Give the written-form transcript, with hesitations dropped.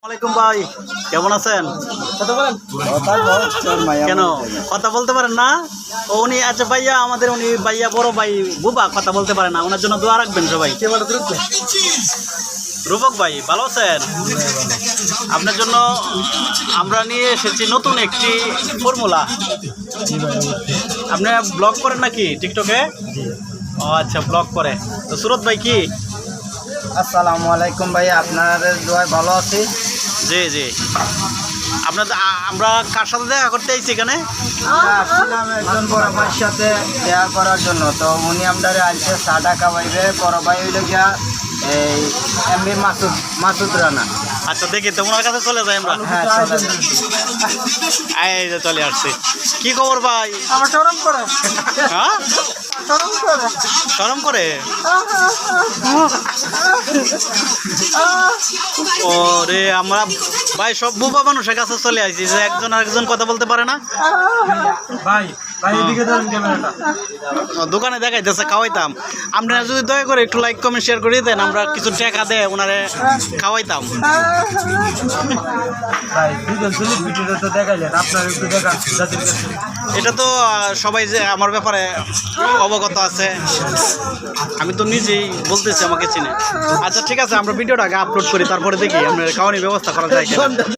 ওয়ালাইকুম ভাই, কেমন আছেন? কেন কথা বলতে পারেন না? উনি আচ্ছা ভাইয়া, আমাদের উনি ভাইয়া বড় ভাই বুবা কথা বলতে পারে না, ওনার জন্য দোয়া রাখবেন সবাই। রূপক ভাই ভালো আছেন? আপনার জন্য আমরা নিয়ে এসেছি নতুন একটি ফর্মুলা। আপনি ব্লগ করেন নাকি টিকটকে? ও আচ্ছা, ব্লগ করে। তো সুরত ভাই কি? আসসালামু আলাইকুম ভাই, আপনাদের দোয়ায় ভালো আছি। জি জি, আপনাদের আমরা কার সাথে দেখা করতে আইছি এখানে? আসছিলাম একজন বড় ভাইয়ের সাথে দেখা করার জন্য, তো উনি আমাদের আনছে সাদা কাবাইবে। বড় ভাই হইল গিয়া এই এমবি মাসুদ রানা। আচ্ছা দেখি তো ওনার কাছে চলে যাই আমরা। হ্যাঁ, চলে যান। এই যে চলে আসছি। কি খবর ভাই? আমার শরম করে, হ্যাঁ শরম করে। শরম করে? ও রে, আমরা ভাই সব বুবা মানুষের কাছে চলে আসছি যে একজন আরেকজন কথা বলতে পারে না। ভাই ভাই এদিকে ধরেন ক্যামেরাটা। দোকানে দেখাইতেছে, খাওয়াইতাম। আপনারা যদি দয়া করে একটু লাইক কমেন্ট শেয়ার করে দেন, আমরা কিছু টাকা দেয় ওনারে খাওয়াইতাম। ভাই দুজন সেলিব্রিটিরা তো দেখাইলেন, আপনার একটু দেখান জাতির কাছে। এটা তো সবাই যে আমার ব্যাপারে অবগত আছে, আমি তো নিজেই বলতেছি আমাকে চিনে। আচ্ছা ঠিক আছে, আমরা ভিডিওটা আগে আপলোড করি, তারপরে দেখি আমরা খাওয়ানোর ব্যবস্থা করা যায় কিনা।